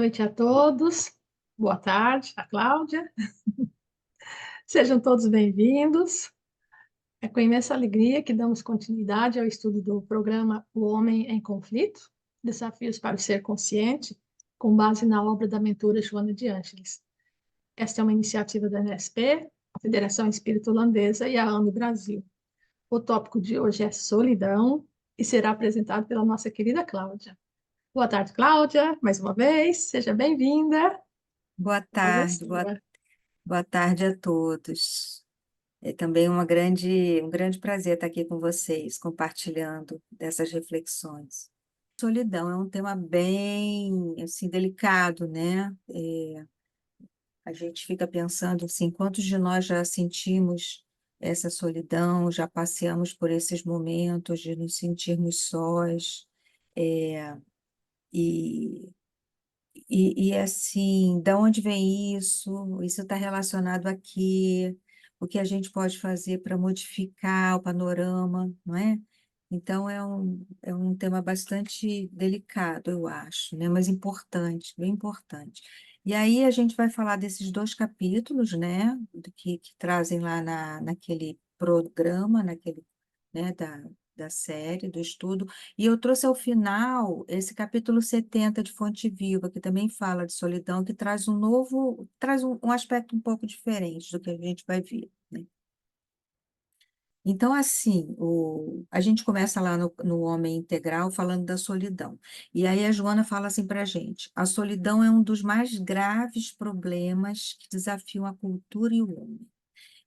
Noite a todos. Boa tarde, a Cláudia. Sejam todos bem-vindos. É com imensa alegria que damos continuidade ao estudo do programa O Homem em Conflito, Desafios para o Ser Consciente, com base na obra da mentora Joana de Ângeles. Esta é uma iniciativa da NSP, a Federação Espírita Holandesa e a AME Brasil. O tópico de hoje é solidão e será apresentado pela nossa querida Cláudia. Boa tarde, Cláudia, mais uma vez. Seja bem-vinda. Boa A palavra é tarde, sua. boa tarde a todos. É também um grande prazer estar aqui com vocês, compartilhando dessas reflexões. Solidão é um tema bem, assim, delicado, né? A gente fica pensando, assim, quantos de nós já sentimos essa solidão, já passeamos por esses momentos de nos sentirmos sós, é, e assim, da onde vem isso? Isso está relacionado a quê? O que a gente pode fazer para modificar o panorama, não é? Então, é um tema bastante delicado, eu acho, né? Mas importante, bem importante. E aí a gente vai falar desses dois capítulos, né? Que trazem lá naquele programa, né? Da série, do estudo. E eu trouxe ao final esse capítulo 70 de Fonte Viva, que também fala de solidão, que traz um aspecto um pouco diferente do que a gente vai ver, né? Então, assim, a gente começa lá no Homem Integral falando da solidão. E aí a Joana fala assim para a gente: a solidão é um dos mais graves problemas que desafiam a cultura e o homem.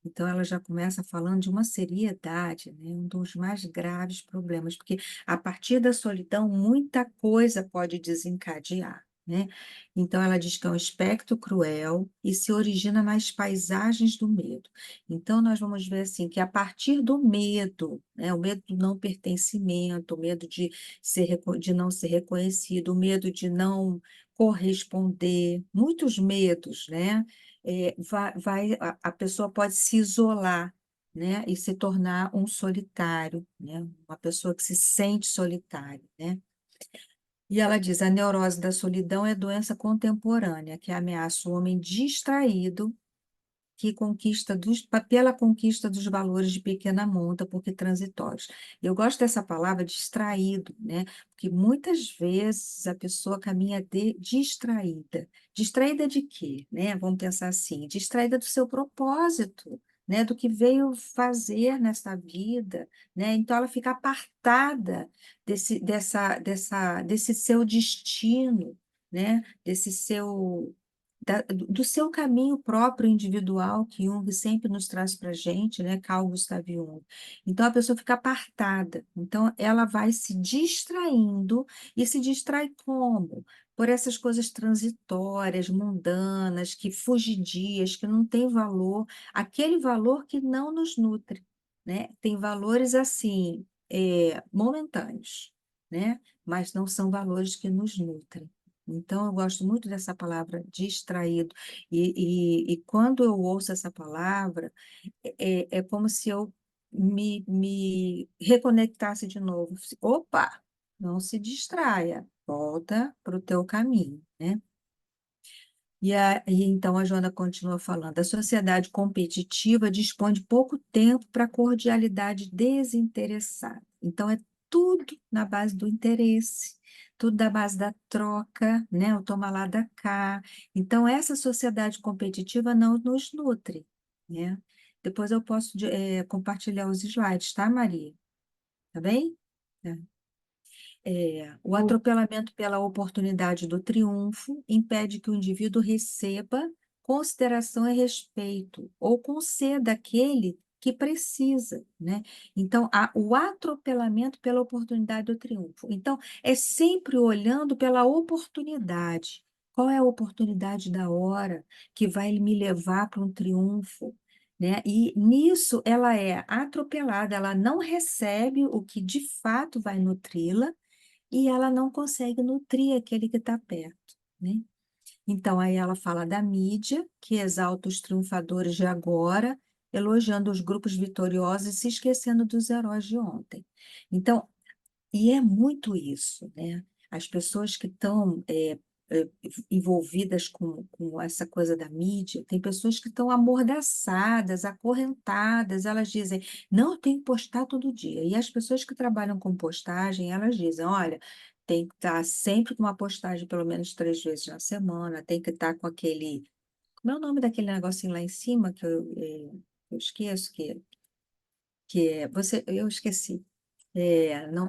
Então, ela já começa falando de uma seriedade, né? Um dos mais graves problemas, porque a partir da solidão, muita coisa pode desencadear, né? Então, ela diz que é um espectro cruel e se origina nas paisagens do medo. Então, nós vamos ver assim, que a partir do medo, né? O medo do não pertencimento, o medo de não ser reconhecido, o medo de não corresponder, muitos medos, né? A pessoa pode se isolar, né, e se tornar um solitário, né, uma pessoa que se sente solitária, né? E ela diz: a neurose da solidão é doença contemporânea que ameaça o homem distraído pela conquista dos valores de pequena monta, porque transitórios. Eu gosto dessa palavra distraído, né? Porque muitas vezes a pessoa caminha distraída. Distraída de quê, né? Vamos pensar assim, distraída do seu propósito, né? Do que veio fazer nessa vida, né? Então ela fica apartada desse seu destino, né? Do seu caminho próprio individual, que Jung sempre nos traz para a gente, né? Carl Gustav Jung. Então, a pessoa fica apartada. Então, ela vai se distraindo, e se distrai como? Por essas coisas transitórias, mundanas, que fugidias, que não têm valor, aquele valor que não nos nutre, né? Tem valores assim, momentâneos, né? Mas não são valores que nos nutrem. Então, eu gosto muito dessa palavra distraído. E quando eu ouço essa palavra, é como se eu me reconectasse de novo. Opa, não se distraia, volta para o teu caminho, né? E então a Joana continua falando: a sociedade competitiva dispõe de pouco tempo para cordialidade desinteressada. Então é tudo na base do interesse, tudo da base da troca, né? O toma lá da cá. Então essa sociedade competitiva não nos nutre, né? Depois eu posso compartilhar os slides, tá, Maria? Tá bem? Tá. O atropelamento pela oportunidade do triunfo impede que o indivíduo receba consideração e respeito, ou conceda aquele que precisa, né? Então, o atropelamento pela oportunidade do triunfo. Então, é sempre olhando pela oportunidade. Qual é a oportunidade da hora que vai me levar para um triunfo? Né? E nisso ela é atropelada, ela não recebe o que de fato vai nutri-la, e ela não consegue nutrir aquele que está perto, né? Então, aí ela fala da mídia, que exalta os triunfadores de agora, elogiando os grupos vitoriosos e se esquecendo dos heróis de ontem. Então, e é muito isso, né? As pessoas que estão envolvidas com essa coisa da mídia, tem pessoas que estão amordaçadas, acorrentadas, elas dizem, não, eu tenho que postar todo dia. E as pessoas que trabalham com postagem, elas dizem, olha, tem que estar sempre com uma postagem pelo menos 3 vezes na semana, tem que estar com aquele... Como é o nome daquele negocinho lá em cima que eu esqueço, eu esqueci.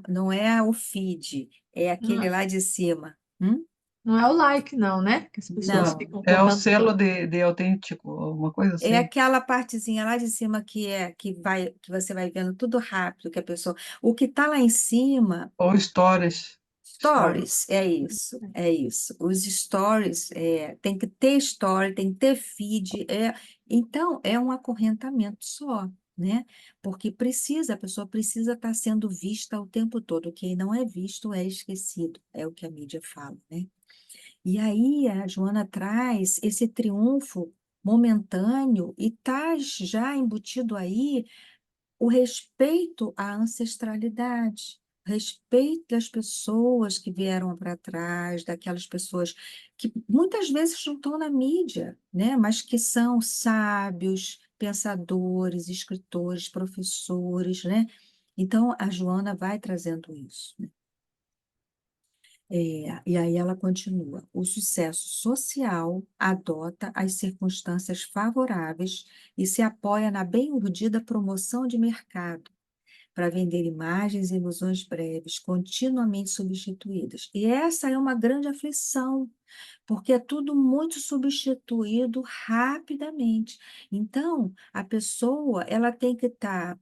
Não é o feed, é Não aquele é, lá de cima. Hum? não é o like, não, né? Que as pessoas Não. Não, ficam é o colocando selo todo. de autêntico, alguma coisa É assim. aquela partezinha lá de cima que você vai vendo tudo rápido, que a pessoa. O que está lá em cima, Ou stories. Stories. stories, é isso, é isso. Os stories, tem que ter story, tem que ter feed, então é um acorrentamento só, né? Porque a pessoa precisa estar sendo vista o tempo todo. Quem não é visto é esquecido, é o que a mídia fala, né? E aí a Joana traz esse triunfo momentâneo e está já embutido aí o respeito à ancestralidade, respeito das pessoas que vieram para trás, daquelas pessoas que muitas vezes não estão na mídia, né? Mas que são sábios, pensadores, escritores, professores, né? Então a Joana vai trazendo isso, né? E aí ela continua: o sucesso social adota as circunstâncias favoráveis e se apoia na bem-urdida promoção de mercado para vender imagens e ilusões breves, continuamente substituídas. E essa é uma grande aflição, porque é tudo muito substituído rapidamente. Então, a pessoa ela tem que estar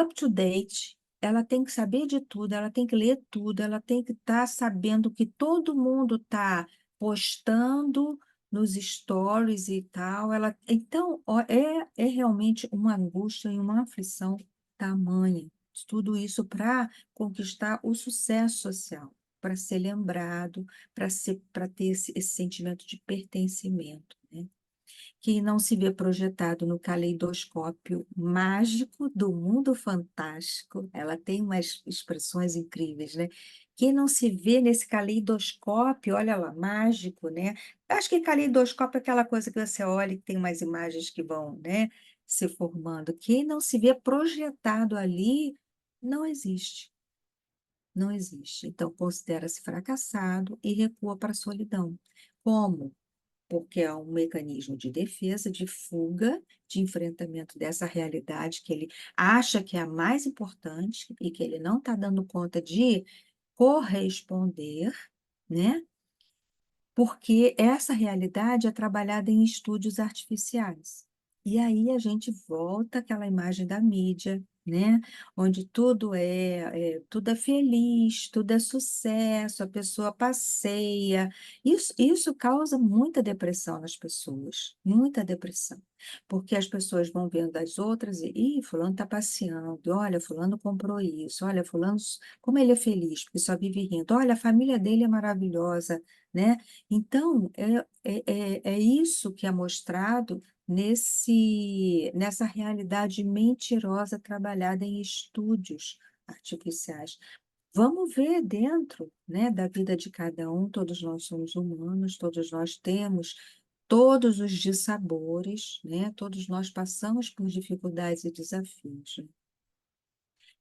up to date, ela tem que saber de tudo, ela tem que ler tudo, ela tem que estar sabendo que todo mundo está postando nos stories e tal. Então, ó, é realmente uma angústia e uma aflição tamanha. Tudo isso para conquistar o sucesso social, para ser lembrado, para ter esse sentimento de pertencimento, né? Que não se vê projetado no caleidoscópio mágico do mundo fantástico. Ela tem umas expressões incríveis, né? Quem não se vê nesse caleidoscópio, olha lá, mágico, né? Acho que caleidoscópio é aquela coisa que você olha e tem umas imagens que vão, né, se formando. Quem não se vê projetado ali, não existe. Não existe. Então, considera-se fracassado e recua para a solidão. Como? Porque é um mecanismo de defesa, de fuga, de enfrentamento dessa realidade que ele acha que é a mais importante e que ele não está dando conta de corresponder, né? Porque essa realidade é trabalhada em estúdios artificiais. E aí a gente volta àquela imagem da mídia, né? Onde tudo é feliz, tudo é sucesso, a pessoa passeia. Isso causa muita depressão nas pessoas, muita depressão. Porque as pessoas vão vendo as outras e, fulano está passeando, olha, fulano comprou isso, olha, fulano, como ele é feliz, porque só vive rindo, olha, a família dele é maravilhosa, né? Então, é isso que é mostrado nessa realidade mentirosa trabalhada em estúdios artificiais. Vamos ver dentro, né, da vida de cada um, todos nós somos humanos, todos nós temos todos os dissabores, né? Todos nós passamos por dificuldades e desafios, né?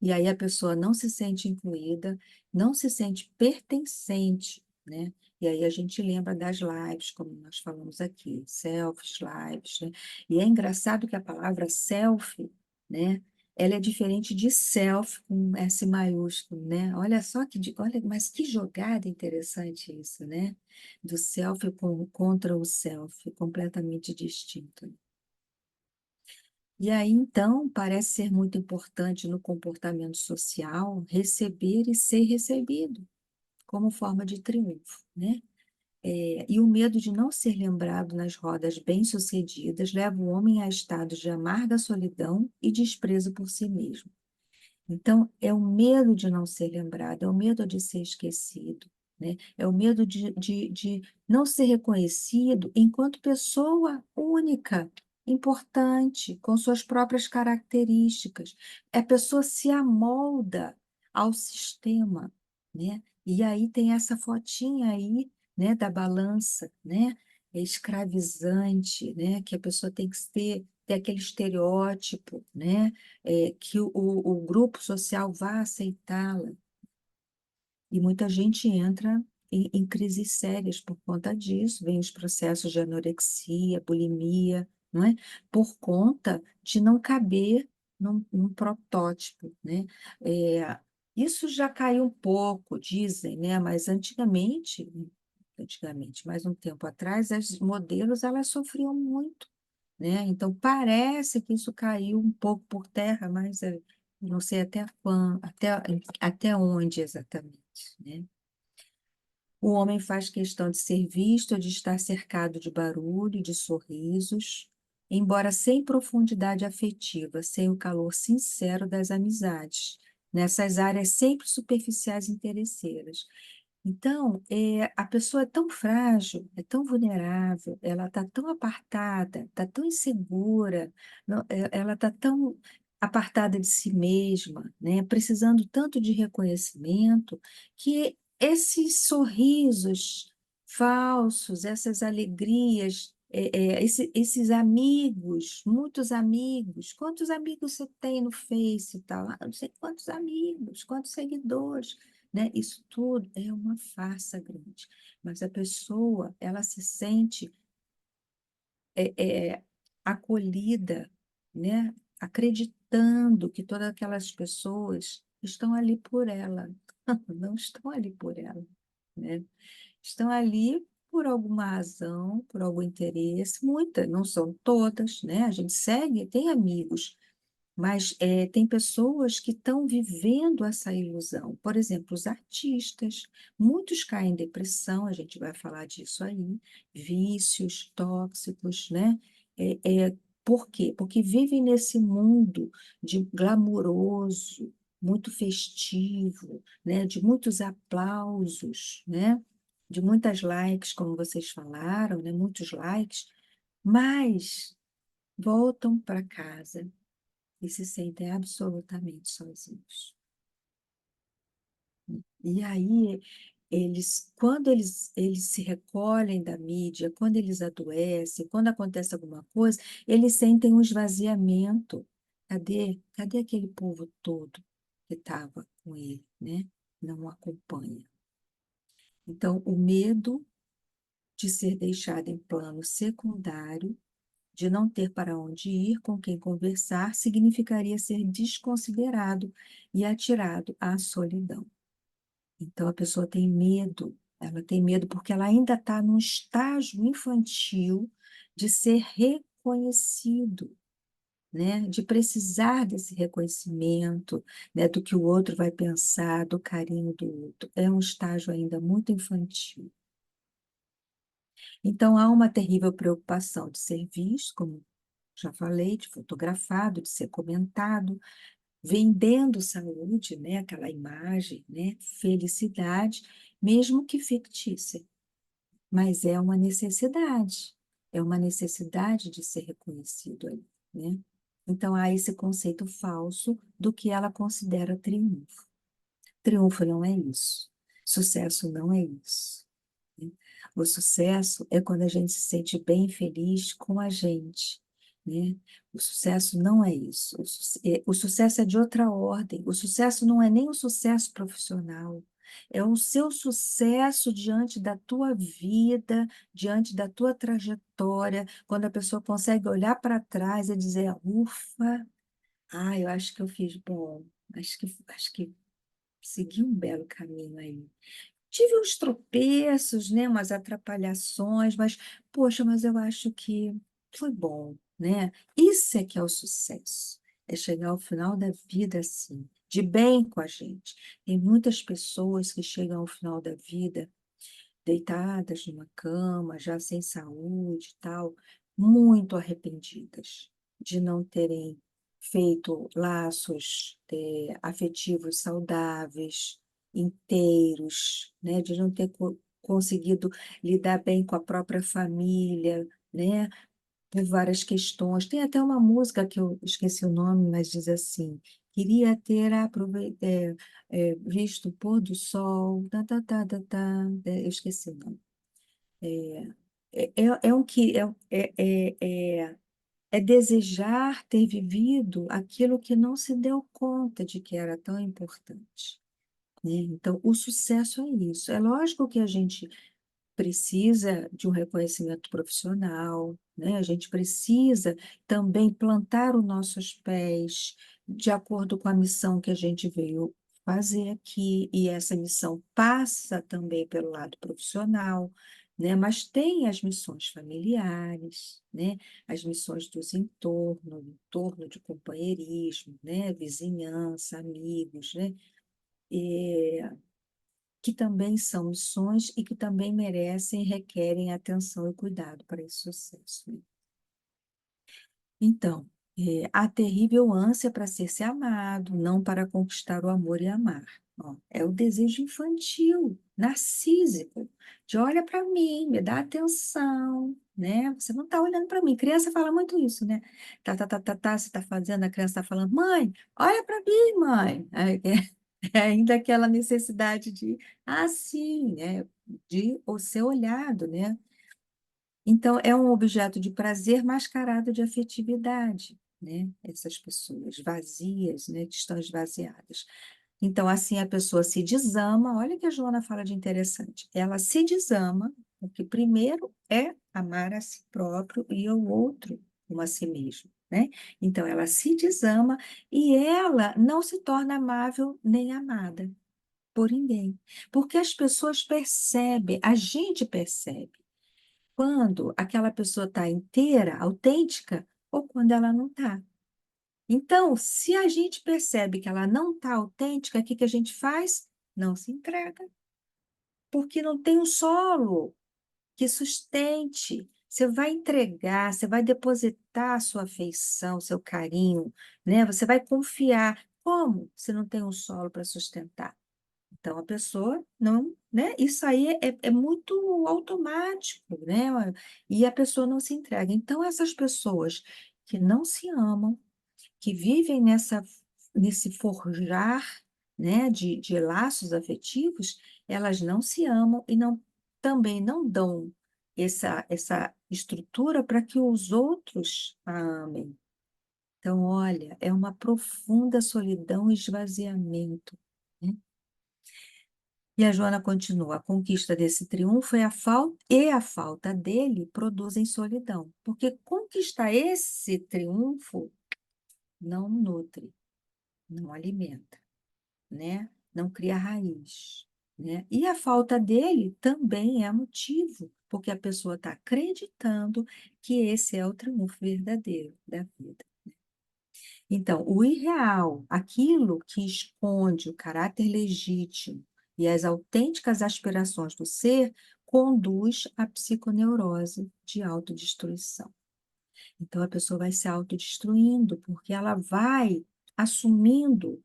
E aí a pessoa não se sente incluída, não se sente pertencente, né? E aí a gente lembra das lives, como nós falamos aqui, selfies, lives, né? E é engraçado que a palavra selfie, né? Ela é diferente de self com S maiúsculo, né? Olha só olha, mas que jogada interessante isso, né? Do self contra o self, completamente distinto. E aí, então, parece ser muito importante no comportamento social receber e ser recebido, como forma de triunfo, né? E o medo de não ser lembrado nas rodas bem-sucedidas leva o homem a estados de amarga solidão e desprezo por si mesmo. Então, é o medo de não ser lembrado, é o medo de ser esquecido, né? É o medo de não ser reconhecido enquanto pessoa única, importante, com suas próprias características. A pessoa se amolda ao sistema, né? E aí tem essa fotinha aí né, da balança, né, é escravizante, né, que a pessoa tem que ter aquele estereótipo, né, que o grupo social vá aceitá-la. E muita gente entra em crises sérias por conta disso, vem os processos de anorexia, bulimia, não é? Por conta de não caber num protótipo, né? É, isso já caiu um pouco, dizem, né? Mas antigamente, mais um tempo atrás, as modelos elas sofriam muito, né? Então parece que isso caiu um pouco por terra, mas não sei até onde exatamente, né? O homem faz questão de ser visto, de estar cercado de barulho, de sorrisos, embora sem profundidade afetiva, sem o calor sincero das amizades, nessas áreas sempre superficiais e interesseiras. Então, a pessoa é tão frágil, é tão vulnerável, ela está tão apartada, está tão insegura, ela está tão apartada de si mesma, né, precisando tanto de reconhecimento, que esses sorrisos falsos, essas alegrias, esses amigos, muitos amigos, quantos amigos você tem no Face e tal? Ah, não sei quantos amigos, quantos seguidores, né? Isso tudo é uma farsa grande, mas a pessoa, ela se sente acolhida, né? Acreditando que todas aquelas pessoas estão ali por ela, não estão ali por ela, né? Estão ali por alguma razão, por algum interesse, muitas, não são todas, né? A gente segue, tem amigos, mas tem pessoas que estão vivendo essa ilusão. Por exemplo, os artistas, muitos caem em depressão, a gente vai falar disso aí, vícios tóxicos, né? Por quê? Porque vivem nesse mundo de glamuroso, muito festivo, né? De muitos aplausos, né? De muitas likes, como vocês falaram, né? Muitos likes, mas voltam para casa e se sentem absolutamente sozinhos. E aí, quando eles se recolhem da mídia, quando eles adoecem, quando acontece alguma coisa, eles sentem um esvaziamento. Cadê aquele povo todo que estava com ele, né? Não o acompanha. Então, o medo de ser deixado em plano secundário, de não ter para onde ir, com quem conversar, significaria ser desconsiderado e atirado à solidão. Então, a pessoa tem medo, ela tem medo porque ela ainda está num estágio infantil de ser reconhecido, né? De precisar desse reconhecimento, né? Do que o outro vai pensar, do carinho do outro. É um estágio ainda muito infantil. Então, há uma terrível preocupação de ser visto, como já falei, de fotografado, de ser comentado, vendendo saúde, né? Aquela imagem, né? Felicidade, mesmo que fictícia, mas é uma necessidade de ser reconhecido ali, né? Então, há esse conceito falso do que ela considera triunfo. Triunfo não é isso. Sucesso não é isso, né? O sucesso é quando a gente se sente bem e feliz com a gente, né? O sucesso não é isso. O sucesso é de outra ordem. O sucesso não é nem o sucesso profissional. É o seu sucesso diante da tua vida, diante da tua trajetória, quando a pessoa consegue olhar para trás e dizer, ufa, eu acho que eu fiz bom, acho que segui um belo caminho aí. Tive uns tropeços, né, umas atrapalhações, mas, poxa, mas eu acho que foi bom, né? Isso é que é o sucesso, é chegar ao final da vida assim, de bem com a gente. Tem muitas pessoas que chegam ao final da vida deitadas numa cama, já sem saúde e tal, muito arrependidas de não terem feito laços, afetivos saudáveis, inteiros, né? De não ter conseguido lidar bem com a própria família, né? Por várias questões. Tem até uma música que eu esqueci o nome, mas diz assim: queria ter visto o pôr do sol, eu esqueci o nome. É um que é desejar ter vivido aquilo que não se deu conta de que era tão importante, né? Então, o sucesso é isso. É lógico que a gente precisa de um reconhecimento profissional, né? A gente precisa também plantar os nossos pés de acordo com a missão que a gente veio fazer aqui, e essa missão passa também pelo lado profissional, né? Mas tem as missões familiares, né? As missões dos entorno de companheirismo, né? Vizinhança, amigos, né? Que também são missões e que também merecem e requerem atenção e cuidado para esse sucesso, né? Então, a terrível ânsia para ser-se amado, não para conquistar o amor e amar. Ó, é o desejo infantil, narcísico, de olha para mim, me dá atenção, né? Você não está olhando para mim. Criança fala muito isso, né? Você está fazendo, a criança está falando, mãe, olha para mim, mãe. Aí, é ainda aquela necessidade de, sim, né? De o ser olhado, né? Então, é um objeto de prazer mascarado de afetividade, né? Essas pessoas vazias, né? Que estão esvaziadas. Então, assim, a pessoa se desama. Olha o que a Joana fala de interessante. Ela se desama, porque primeiro é amar a si próprio e ao outro como a si mesmo, né? Então, ela se desama e ela não se torna amável nem amada por ninguém. Porque as pessoas percebem, a gente percebe quando aquela pessoa está inteira, autêntica, ou quando ela não está. Então, se a gente percebe que ela não está autêntica, o que que a gente faz? Não se entrega, porque não tem um solo que sustente. Você vai entregar, você vai depositar a sua afeição, seu carinho, né? Você vai confiar. Como se não tem um solo para sustentar? Então, a pessoa não, né? Isso aí é muito automático, né? E a pessoa não se entrega. Então, essas pessoas que não se amam, que vivem nesse forjar, né, de laços afetivos, elas não se amam e também não dão essa estrutura para que os outros a amem. Então, olha, é uma profunda solidão e esvaziamento, né? E a Joana continua: a conquista desse triunfo e a falta dele produzem solidão, porque conquistar esse triunfo não nutre, não alimenta, né? Não cria raiz, né? E a falta dele também é motivo, porque a pessoa está acreditando que esse é o triunfo verdadeiro da vida. Então, o irreal, aquilo que esconde o caráter legítimo e as autênticas aspirações do ser, conduz à psiconeurose de autodestruição. Então, a pessoa vai se autodestruindo, porque ela vai assumindo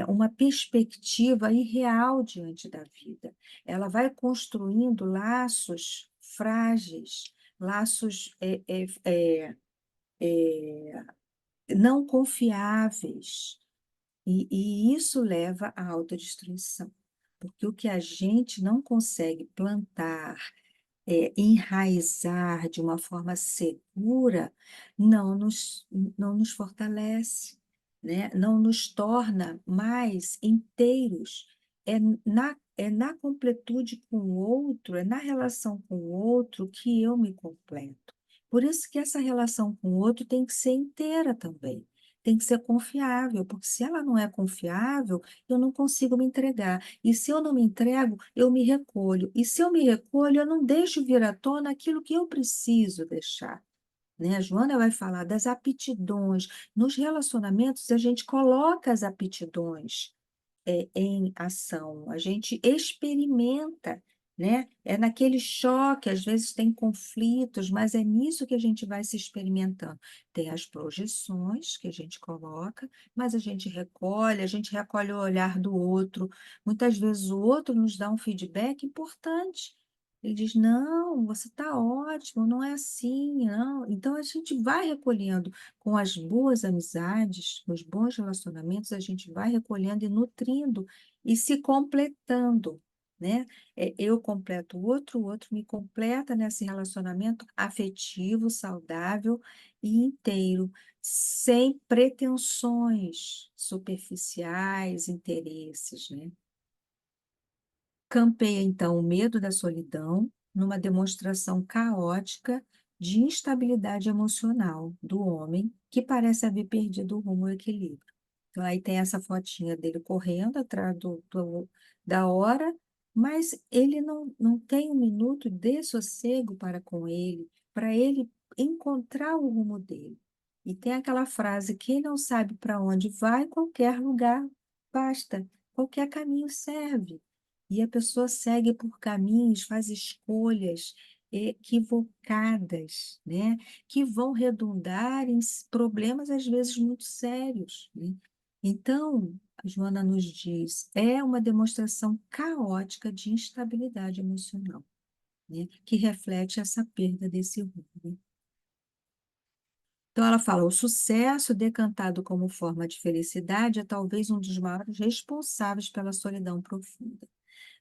uma perspectiva irreal diante da vida. Ela vai construindo laços frágeis, laços não confiáveis. E isso leva à autodestruição. Porque o que a gente não consegue plantar, enraizar de uma forma segura, não nos fortalece, né? Não nos torna mais inteiros. É na completude com o outro, é na relação com o outro que eu me completo. Por isso que essa relação com o outro tem que ser inteira também. Tem que ser confiável, porque se ela não é confiável, eu não consigo me entregar. E se eu não me entrego, eu me recolho. E se eu me recolho, eu não deixo vir à tona aquilo que eu preciso deixar, né? A Joana vai falar das aptidões. Nos relacionamentos, a gente coloca as aptidões em ação, a gente experimenta, né? É naquele choque, às vezes tem conflitos, mas é nisso que a gente vai se experimentando. Tem as projeções que a gente coloca, mas a gente recolhe o olhar do outro. Muitas vezes o outro nos dá um feedback importante. Ele diz: não, você está ótimo, não é assim, não. Então a gente vai recolhendo com as boas amizades, com os bons relacionamentos, a gente vai recolhendo e nutrindo e se completando, né? Eu completo o outro me completa nesse relacionamento afetivo, saudável e inteiro, sem pretensões superficiais, interesses, né? Campeia, então, o medo da solidão numa demonstração caótica de instabilidade emocional do homem, que parece haver perdido o rumo e o equilíbrio. Então, aí tem essa fotinha dele correndo atrás da hora, mas ele não tem um minuto de sossego para ele encontrar o rumo dele. E tem aquela frase: quem não sabe para onde vai, qualquer lugar basta, qualquer caminho serve. E a pessoa segue por caminhos, faz escolhas equivocadas, né? Que vão redundar em problemas, às vezes, muito sérios, né? Então, a Joana nos diz, é uma demonstração caótica de instabilidade emocional, né? Que reflete essa perda desse rumo, né? Então, ela fala, o sucesso decantado como forma de felicidade é talvez um dos maiores responsáveis pela solidão profunda.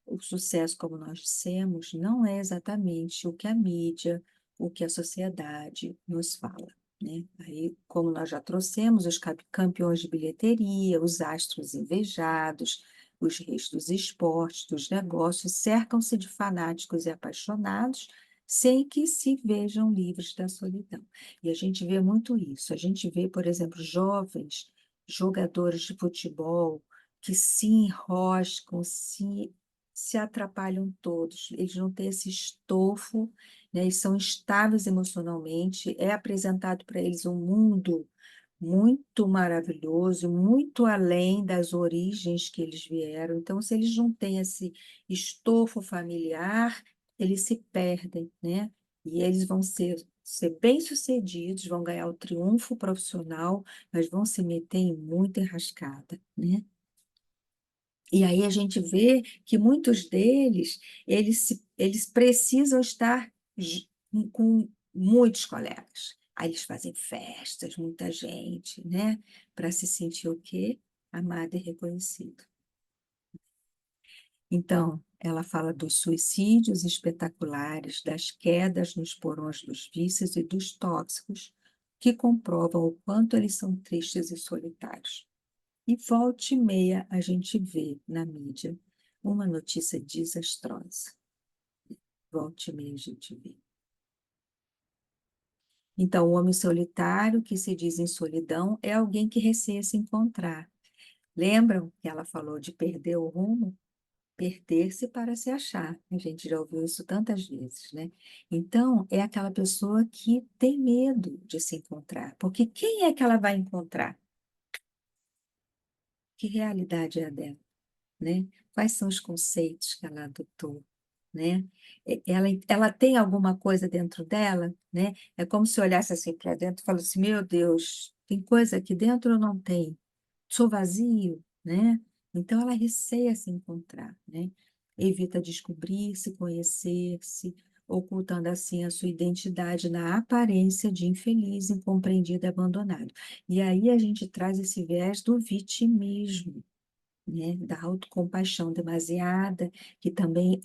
O sucesso, como nós dissemos, não é exatamente o que a mídia, o que a sociedade nos fala, né? Aí, como nós já trouxemos, os campeões de bilheteria, os astros invejados, os reis dos esportes, dos negócios, cercam-se de fanáticos e apaixonados, sem que se vejam livres da solidão. E a gente vê muito isso. A gente vê, por exemplo, jovens jogadores de futebol que se enroscam, se atrapalham todos, eles não têm esse estofo, né? Eles são instáveis emocionalmente, é apresentado para eles um mundo muito maravilhoso, muito além das origens que eles vieram. Então, se eles não têm esse estofo familiar, eles se perdem, né? E eles vão ser bem-sucedidos, vão ganhar o triunfo profissional, mas vão se meter em muita enrascada, né? E aí a gente vê que muitos deles, eles precisam estar com muitos colegas. Aí eles fazem festas, muita gente, né? Para se sentir o quê? Amado e reconhecido. Então, ela fala dos suicídios espetaculares, das quedas nos porões dos vícios e dos tóxicos, que comprovam o quanto eles são tristes e solitários. E volta e meia a gente vê na mídia uma notícia desastrosa. Volta e meia a gente vê. Então, o homem solitário, que se diz em solidão, é alguém que receia se encontrar. Lembram que ela falou de perder o rumo? Perder-se para se achar. A gente já ouviu isso tantas vezes, né? Então, é aquela pessoa que tem medo de se encontrar. Porque quem é que ela vai encontrar? Que realidade é a dela? Né? Quais são os conceitos que ela adotou, né? Ela tem alguma coisa dentro dela, né? É como se olhasse assim para dentro e falasse assim, meu Deus, tem coisa aqui dentro ou não tem? Sou vazio, né? Então ela receia se encontrar, né? Evita descobrir-se, conhecer-se, ocultando assim a sua identidade na aparência de infeliz, incompreendido e abandonado. E aí a gente traz esse viés do vitimismo, né, da autocompaixão demasiada, que também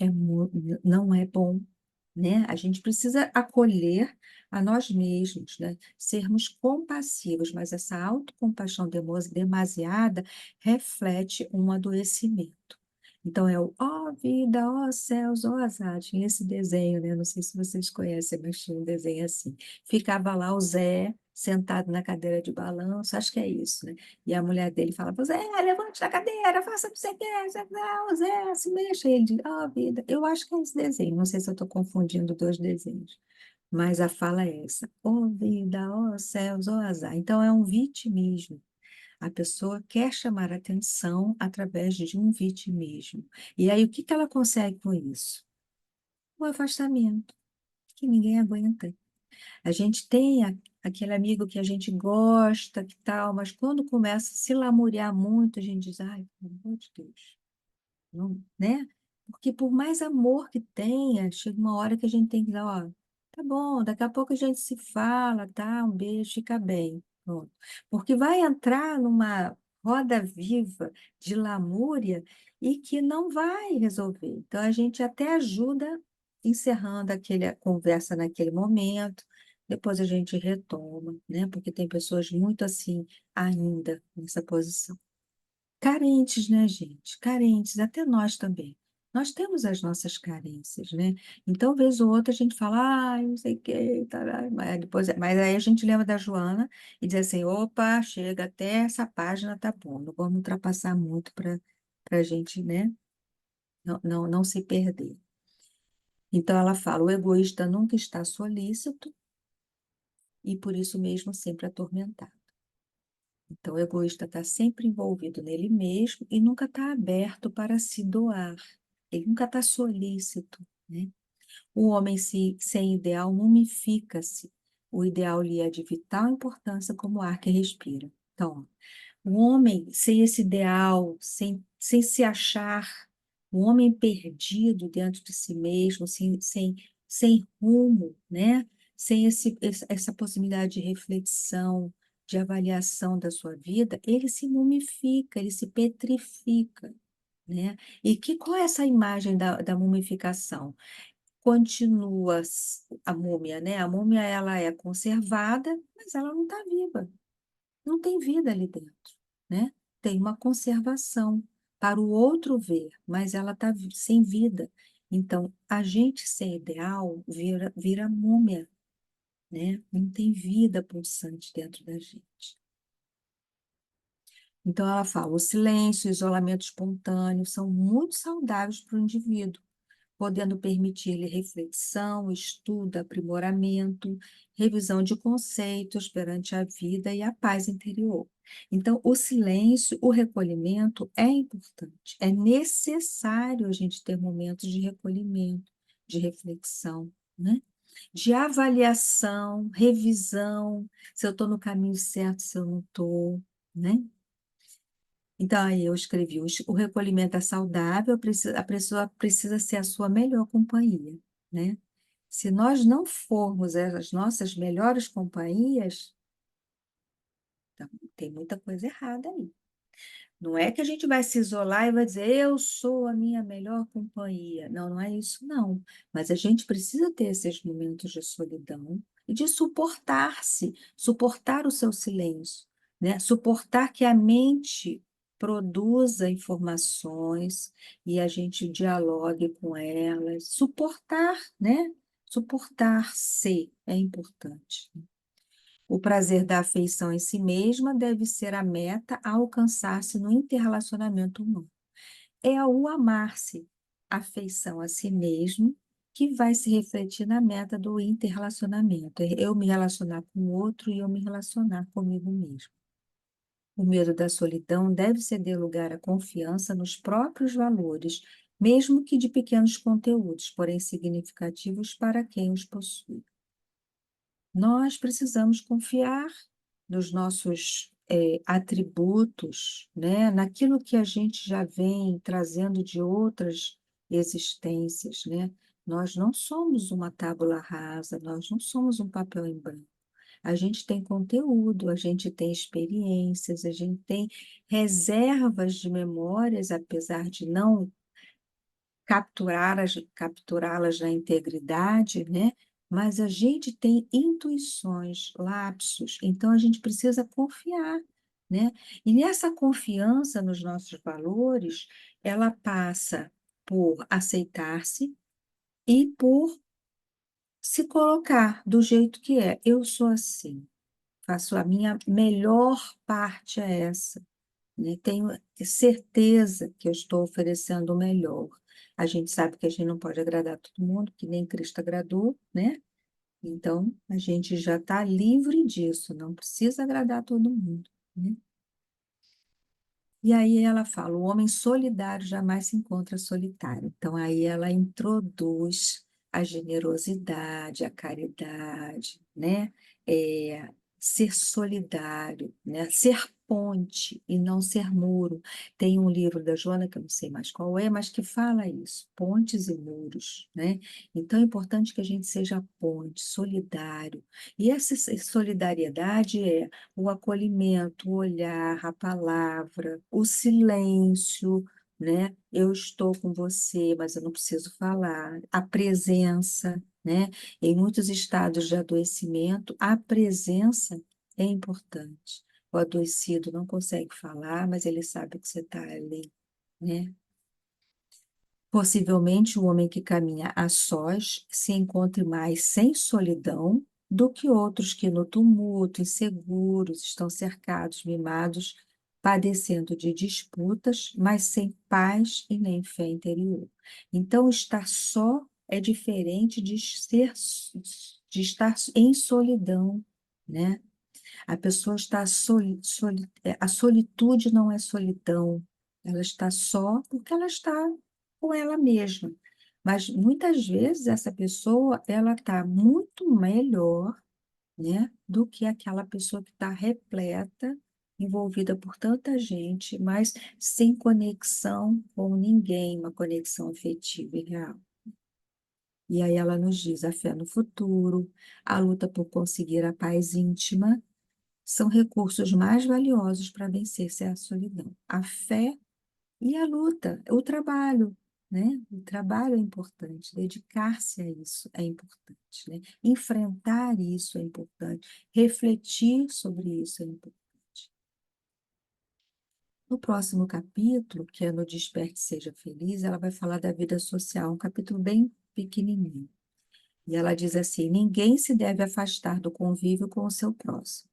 não é bom, né? A gente precisa acolher a nós mesmos, né? Sermos compassivos, mas essa autocompaixão demasiada reflete um adoecimento. Então, é o ó vida, ó céus, ó azar. Tinha esse desenho, né? Não sei se vocês conhecem, mas tinha um desenho assim. Ficava lá o Zé sentado na cadeira de balanço, acho que é isso, né? E a mulher dele falava, Zé, levante da cadeira, faça o que você quer, Zé, não, Zé, se mexa. E ele diz, ó vida, eu acho que é esse desenho, não sei se eu estou confundindo dois desenhos, mas a fala é essa, ó vida, ó céus, ó azar. Então é um vitimismo. A pessoa quer chamar atenção através de um vitimismo. E aí, o que que ela consegue com isso? O afastamento, que ninguém aguenta. A gente tem aquele amigo que a gente gosta, que tal, mas quando começa a se lamuriar muito, a gente diz, ai, pelo amor de Deus, não, né? Porque por mais amor que tenha, chega uma hora que a gente tem que dizer, ó, tá bom, daqui a pouco a gente se fala, tá? Um beijo, fica bem. Pronto. Porque vai entrar numa roda viva de lamúria e que não vai resolver. Então, a gente até ajuda encerrando a conversa naquele momento, depois a gente retoma, né? Porque tem pessoas muito assim ainda nessa posição. Carentes, né, gente? Carentes, até nós também. Nós temos as nossas carências, né? Então, vez ou outra, a gente fala, não sei o quê, tará, mas aí a gente lembra da Joana e diz assim, opa, chega até essa página, tá bom, não vamos ultrapassar muito para a gente, né, não se perder. Então, ela fala, o egoísta nunca está solícito e, por isso mesmo, sempre atormentado. Então, o egoísta está sempre envolvido nele mesmo e nunca está aberto para se doar. Ele nunca está solícito, né? O homem sem ideal mumifica-se. O ideal lhe é de vital importância como o ar que respira. Então, o homem sem esse ideal, sem se achar, um homem perdido dentro de si mesmo, sem rumo, né? Sem essa possibilidade de reflexão, de avaliação da sua vida, ele se mumifica, ele se petrifica, né? Qual é essa imagem da mumificação? Continua a múmia, né? A múmia ela é conservada, mas ela não está viva, não tem vida ali dentro, né? Tem uma conservação para o outro ver, mas ela está sem vida. Então, a gente sem ideal vira múmia, né? Não tem vida pulsante dentro da gente. Então, ela fala, o silêncio, o isolamento espontâneo são muito saudáveis para o indivíduo, podendo permitir-lhe reflexão, estudo, aprimoramento, revisão de conceitos perante a vida e a paz interior. Então, o silêncio, o recolhimento é importante, é necessário a gente ter momentos de recolhimento, de reflexão, né? De avaliação, revisão, se eu estou no caminho certo, se eu não estou, né? Então, aí eu escrevi, o recolhimento é saudável, a pessoa precisa ser a sua melhor companhia, né? Se nós não formos as nossas melhores companhias, então, tem muita coisa errada aí. Não é que a gente vai se isolar e vai dizer, eu sou a minha melhor companhia. Não, não é isso, não. Mas a gente precisa ter esses momentos de solidão e de suportar-se, suportar o seu silêncio, né? Suportar que a mente produza informações e a gente dialogue com elas. Suportar, né? Suportar-se é importante. O prazer da afeição em si mesma deve ser a meta a alcançar-se no interrelacionamento humano. É o amar-se, afeição a si mesmo, que vai se refletir na meta do interrelacionamento. É eu me relacionar com o outro e eu me relacionar comigo mesmo. O medo da solidão deve ceder lugar à confiança nos próprios valores, mesmo que de pequenos conteúdos, porém significativos para quem os possui. Nós precisamos confiar nos nossos atributos, né? Naquilo que a gente já vem trazendo de outras existências, né? Nós não somos uma tábula rasa, nós não somos um papel em branco. A gente tem conteúdo, a gente tem experiências, a gente tem reservas de memórias, apesar de não capturá-las na integridade, né? Mas a gente tem intuições, lapsos, então a gente precisa confiar, né? E nessa confiança nos nossos valores, ela passa por aceitar-se e por se colocar do jeito que é. Eu sou assim, faço a minha melhor parte é essa, né? Tenho certeza que eu estou oferecendo o melhor. A gente sabe que a gente não pode agradar todo mundo, que nem Cristo agradou, né? Então, a gente já está livre disso, não precisa agradar todo mundo, né? E aí ela fala, o homem solidário jamais se encontra solitário. Então, aí ela introduz a generosidade, a caridade, né? Ser solidário, né? Ser ponte e não ser muro. Tem um livro da Joana, que eu não sei mais qual é, mas que fala isso, pontes e muros, né? Então é importante que a gente seja ponte, solidário. E essa solidariedade é o acolhimento, o olhar, a palavra, o silêncio, né? Eu estou com você, mas eu não preciso falar. A presença, né? Em muitos estados de adoecimento, a presença é importante. O adoecido não consegue falar, mas ele sabe que você está ali, né? Possivelmente, o homem que caminha a sós se encontre mais sem solidão do que outros que no tumulto, inseguros, estão cercados, mimados, padecendo de disputas, mas sem paz e nem fé interior. Então, estar só é diferente de estar em solidão, né? A pessoa está a solitude não é solidão, ela está só porque ela está com ela mesma. Mas muitas vezes essa pessoa ela está muito melhor, né, do que aquela pessoa que está repleta, envolvida por tanta gente, mas sem conexão com ninguém, uma conexão afetiva e real. E aí ela nos diz a fé no futuro, a luta por conseguir a paz íntima, são recursos mais valiosos para vencer-se a solidão. A fé e a luta, o trabalho, né? O trabalho é importante, dedicar-se a isso é importante, né? Enfrentar isso é importante, refletir sobre isso é importante. No próximo capítulo, que é no Desperte e Seja Feliz, ela vai falar da vida social, um capítulo bem pequenininho. E ela diz assim: ninguém se deve afastar do convívio com o seu próximo.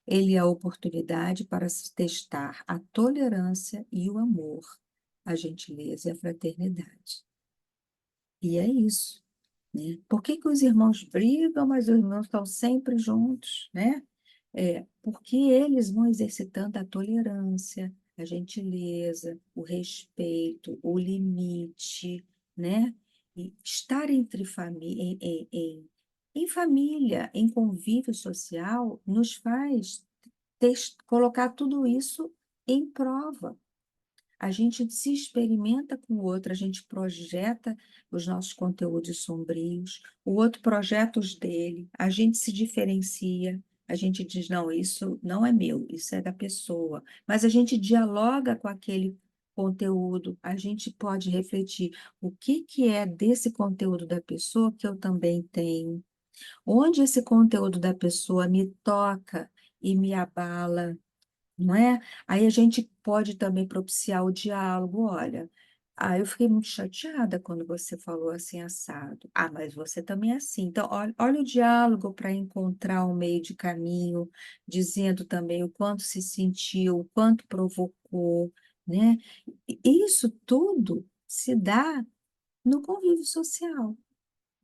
Ele é a oportunidade para se testar a tolerância e o amor, a gentileza e a fraternidade. E é isso, né? Por que que os irmãos brigam, mas os irmãos estão sempre juntos, né? Porque eles vão exercitando a tolerância, a gentileza, o respeito, o limite, né? E estar entre família, em família, em convívio social, nos faz colocar tudo isso em prova. A gente se experimenta com o outro, a gente projeta os nossos conteúdos sombrios, o outro projeta os dele, a gente se diferencia, a gente diz, não, isso não é meu, isso é da pessoa. Mas a gente dialoga com aquele conteúdo, a gente pode refletir o que que é desse conteúdo da pessoa que eu também tenho, onde esse conteúdo da pessoa me toca e me abala, não é? Aí a gente pode também propiciar o diálogo. Olha, eu fiquei muito chateada quando você falou assim assado. Mas você também é assim. Então, olha o diálogo para encontrar um meio de caminho, dizendo também o quanto se sentiu, o quanto provocou, né? Isso tudo se dá no convívio social,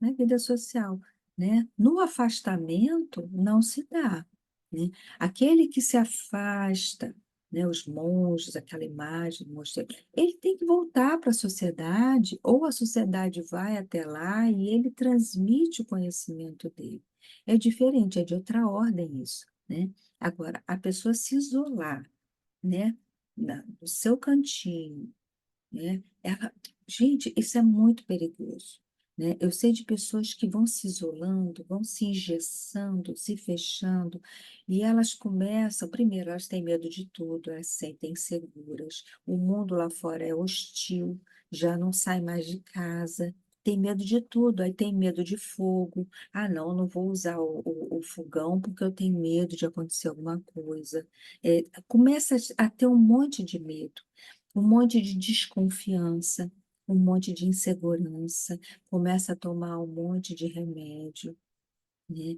na vida social, né? No afastamento não se dá, né? Aquele que se afasta, né, os monges, aquela imagem do mosteiro, ele tem que voltar para a sociedade, ou a sociedade vai até lá e ele transmite o conhecimento dele. É diferente, é de outra ordem isso, né? Agora, a pessoa se isolar, né, no seu cantinho, né? Gente, isso é muito perigoso, né? Eu sei de pessoas que vão se isolando, vão se engessando, se fechando, e elas começam, primeiro, elas têm medo de tudo, elas se sentem inseguras, o mundo lá fora é hostil, já não sai mais de casa, tem medo de tudo, aí tem medo de fogo, não, não vou usar o fogão porque eu tenho medo de acontecer alguma coisa. Começa a ter um monte de medo, um monte de desconfiança, um monte de insegurança, começa a tomar um monte de remédio, né?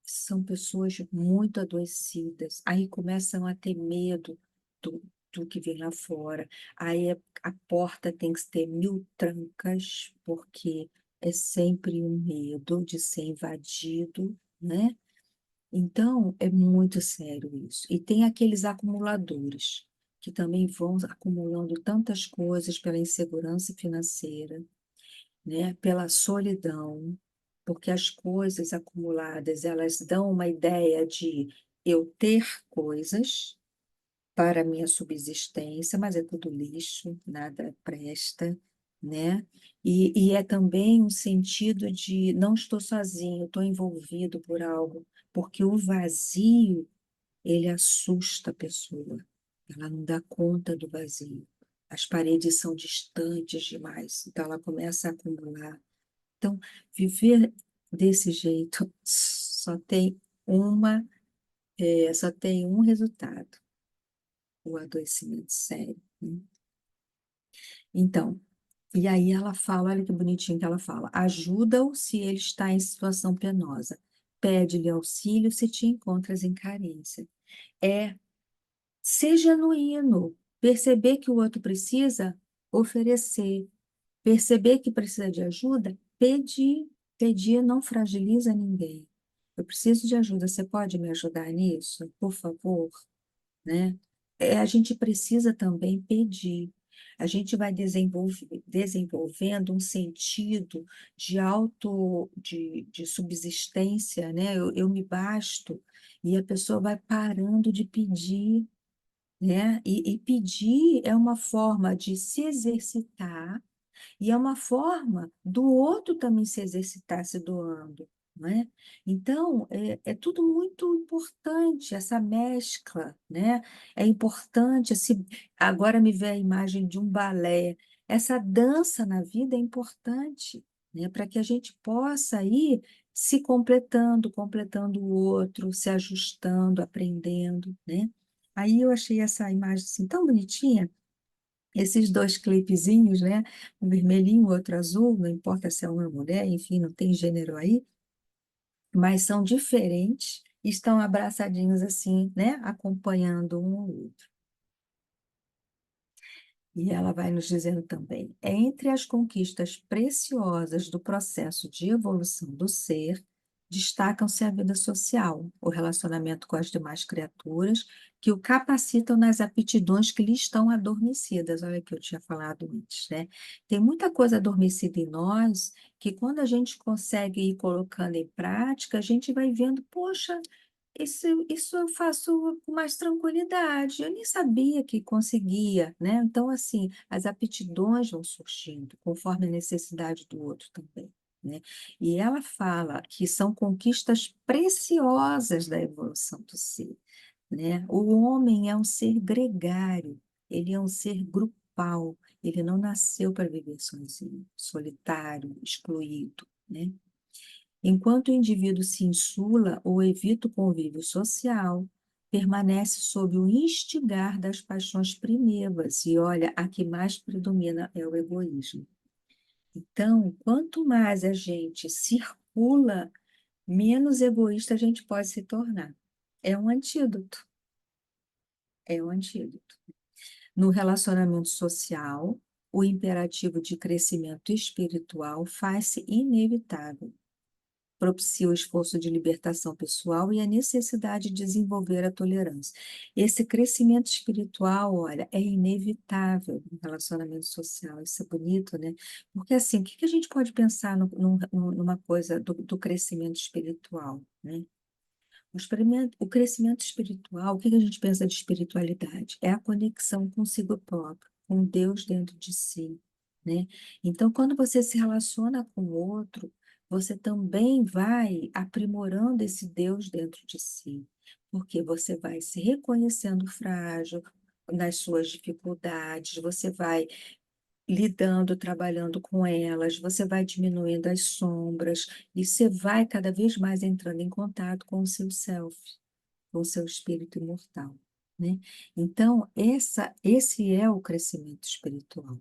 São pessoas muito adoecidas, aí começam a ter medo do, do que vem lá fora, aí a porta tem que ter 1000 trancas, porque é sempre um medo de ser invadido, né? Então, é muito sério isso. E tem aqueles acumuladores, que também vão acumulando tantas coisas pela insegurança financeira, né? Pela solidão, porque as coisas acumuladas, elas dão uma ideia de eu ter coisas para minha subsistência, mas é tudo lixo, nada presta, né? E é também um sentido de não estou sozinho, estou envolvido por algo, porque o vazio, ele assusta a pessoa, ela não dá conta do vazio. As paredes são distantes demais, então ela começa a acumular. Então, viver desse jeito uma, só tem um resultado, o adoecimento sério, né? Então, e aí ela fala, olha que bonitinho que ela fala, ajuda-o se ele está em situação penosa, pede-lhe auxílio se te encontras em carência. É ser genuíno, perceber que o outro precisa, oferecer, perceber que precisa de ajuda, pedir. Pedir não fragiliza ninguém. Eu preciso de ajuda, você pode me ajudar nisso, por favor? Né? A gente precisa também pedir. A gente vai desenvolvendo um sentido de subsistência, né? Eu me basto, e a pessoa vai parando de pedir, né? E pedir é uma forma de se exercitar e é uma forma do outro também se exercitar se doando, não é? Então, é tudo muito importante, essa mescla, né? É importante, agora me vê a imagem de um balé. Essa dança na vida é importante, né? Para que a gente possa ir se completando, completando o outro, se ajustando, aprendendo, né? Aí eu achei essa imagem assim, tão bonitinha, esses dois clipezinhos, né? Um vermelhinho, o outro azul, não importa se é homem ou mulher, enfim, não tem gênero aí, mas são diferentes, e estão abraçadinhos assim, né? Acompanhando um ao outro. E ela vai nos dizendo também, entre as conquistas preciosas do processo de evolução do ser, destacam-se a vida social, o relacionamento com as demais criaturas, que o capacitam nas aptidões que lhe estão adormecidas. Olha que eu tinha falado antes, né? Tem muita coisa adormecida em nós, que quando a gente consegue ir colocando em prática, a gente vai vendo, poxa, isso eu faço com mais tranquilidade. Eu nem sabia que conseguia, né? Então, assim, as aptidões vão surgindo conforme a necessidade do outro também, né? E ela fala que são conquistas preciosas da evolução do ser, né? O homem é um ser gregário, ele é um ser grupal, ele não nasceu para viver sozinho, solitário, excluído, né? Enquanto o indivíduo se insula ou evita o convívio social, permanece sob o instigar das paixões primevas, e olha, a que mais predomina é o egoísmo. Então, quanto mais a gente circula, menos egoísta a gente pode se tornar. É um antídoto, é um antídoto. No relacionamento social, o imperativo de crescimento espiritual faz-se inevitável, propicia o esforço de libertação pessoal e a necessidade de desenvolver a tolerância. Esse crescimento espiritual, olha, é inevitável no relacionamento social. Isso é bonito, né? Porque, assim, o que que a gente pode pensar numa coisa do crescimento espiritual, né? O crescimento espiritual, o que que a gente pensa de espiritualidade? É a conexão consigo próprio, com Deus dentro de si, né? Então, quando você se relaciona com o outro, você também vai aprimorando esse Deus dentro de si, porque você vai se reconhecendo frágil nas suas dificuldades, você vai lidando, trabalhando com elas, você vai diminuindo as sombras e você vai cada vez mais entrando em contato com o seu self, com o seu espírito imortal, né? Então, esse é o crescimento espiritual.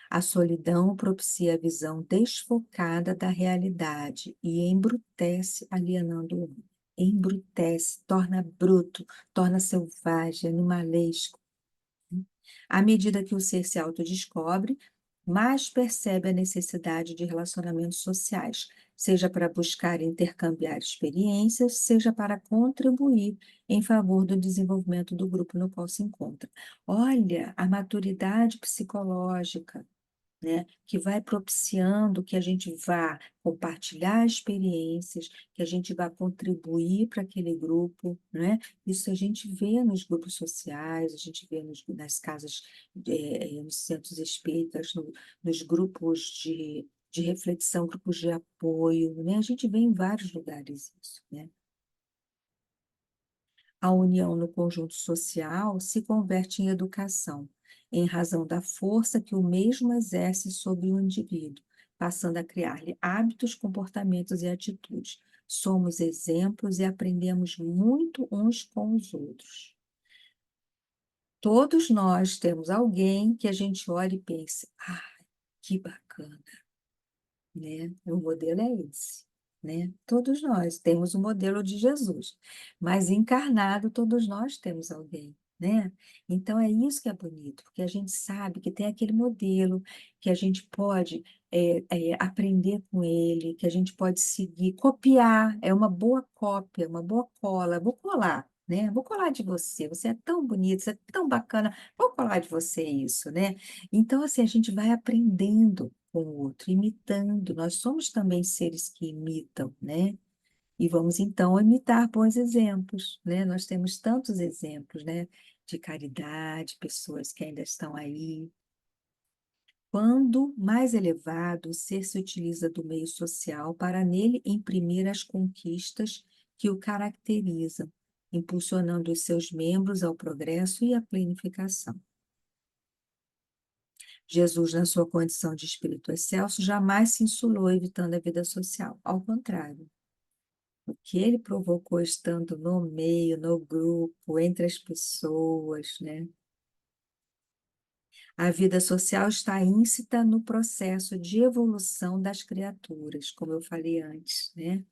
A solidão propicia a visão desfocada da realidade e embrutece, alienando o homem. Embrutece, torna bruto, torna selvagem, animalesco. À medida que o ser se autodescobre, mais percebe a necessidade de relacionamentos sociais, seja para buscar intercambiar experiências, seja para contribuir em favor do desenvolvimento do grupo no qual se encontra. Olha, a maturidade psicológica, né? Que vai propiciando que a gente vá compartilhar experiências, que a gente vá contribuir para aquele grupo, né? Isso a gente vê nos grupos sociais, a gente vê nas casas, nos centros espíritas, nos grupos de reflexão, grupos de apoio, né? A gente vê em vários lugares isso, né? A união no conjunto social se converte em educação, em razão da força que o mesmo exerce sobre o indivíduo, passando a criar-lhe hábitos, comportamentos e atitudes. Somos exemplos e aprendemos muito uns com os outros. Todos nós temos alguém que a gente olha e pensa, ah, que bacana, né? O modelo é esse, né? Todos nós temos o modelo de Jesus, mas encarnado todos nós temos alguém, né? Então é isso que é bonito, porque a gente sabe que tem aquele modelo que a gente pode aprender com ele, que a gente pode seguir, copiar, é uma boa cópia, uma boa cola, vou colar. Né? Vou colar de você, você é tão bonito, você é tão bacana, vou colar de você isso, né? Então, assim, a gente vai aprendendo com o outro, imitando. Nós somos também seres que imitam, né? E vamos, então, imitar bons exemplos, né? Nós temos tantos exemplos, né? De caridade, pessoas que ainda estão aí. Quando mais elevado, o ser se utiliza do meio social para nele imprimir as conquistas que o caracterizam, impulsionando os seus membros ao progresso e à planificação. Jesus, na sua condição de espírito excelso, jamais se insulou evitando a vida social. Ao contrário, o que ele provocou estando no meio, no grupo, entre as pessoas, né? A vida social está íncita no processo de evolução das criaturas, como eu falei antes, né?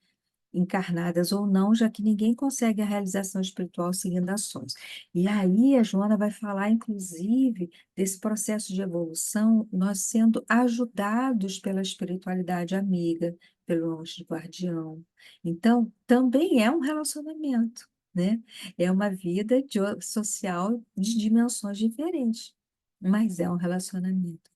Encarnadas ou não, já que ninguém consegue a realização espiritual seguindo ações. E aí a Joana vai falar, inclusive, desse processo de evolução, nós sendo ajudados pela espiritualidade amiga, pelo anjo guardião. Então, também é um relacionamento, né? É uma vida social de dimensões diferentes, mas é um relacionamento.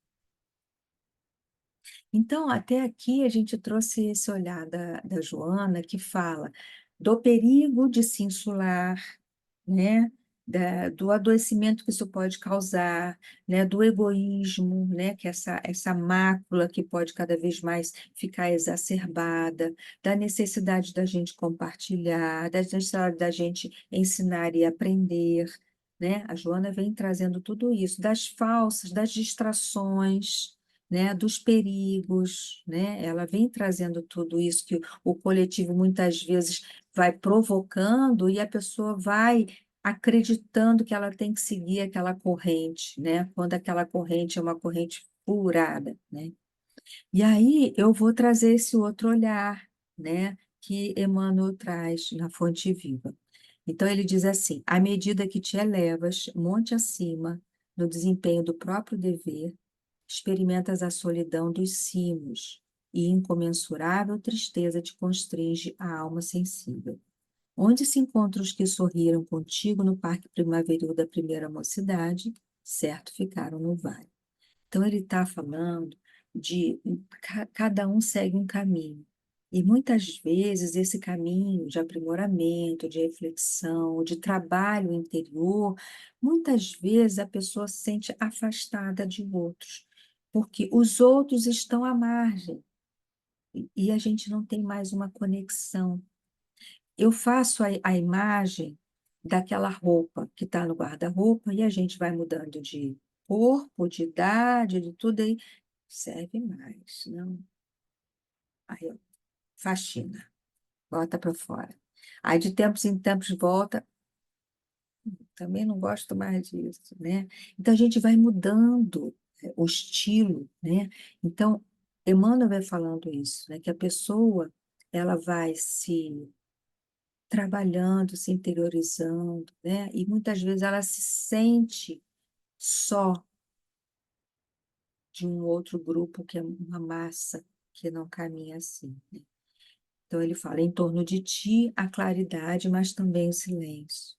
Então, até aqui a gente trouxe esse olhar da Joana, que fala do perigo de se insular, né? Do adoecimento que isso pode causar, né? Do egoísmo, né? Que essa mácula que pode cada vez mais ficar exacerbada, da necessidade da gente compartilhar, da necessidade da gente ensinar e aprender, né? A Joana vem trazendo tudo isso, das falsas, das distrações, né, dos perigos, né? Ela vem trazendo tudo isso que o coletivo muitas vezes vai provocando e a pessoa vai acreditando que ela tem que seguir aquela corrente, né? Quando aquela corrente é uma corrente furada, né? E aí eu vou trazer esse outro olhar, né, que Emmanuel traz na Fonte Viva. Então ele diz assim: à medida que te elevas monte acima no desempenho do próprio dever, experimentas a solidão dos cimos e incomensurável tristeza te constringe a alma sensível. Onde se encontram os que sorriram contigo no parque primaveril da primeira mocidade, certo ficaram no vale. Então, ele está falando de cada um segue um caminho. E muitas vezes esse caminho de aprimoramento, de reflexão, de trabalho interior, muitas vezes a pessoa se sente afastada de outros, porque os outros estão à margem e a gente não tem mais uma conexão. Eu faço a imagem daquela roupa que está no guarda-roupa e a gente vai mudando de corpo, de idade, de tudo aí. Serve mais, não? Aí, ó, faxina, bota para fora. Aí, de tempos em tempos, volta. Também não gosto mais disso, né? Então, a gente vai mudando o estilo, né? Então, Emmanuel vai falando isso, né? Que a pessoa, ela vai se trabalhando, se interiorizando, né? E muitas vezes ela se sente só de um outro grupo que é uma massa que não caminha assim, né? Então ele fala: em torno de ti a claridade, mas também o silêncio.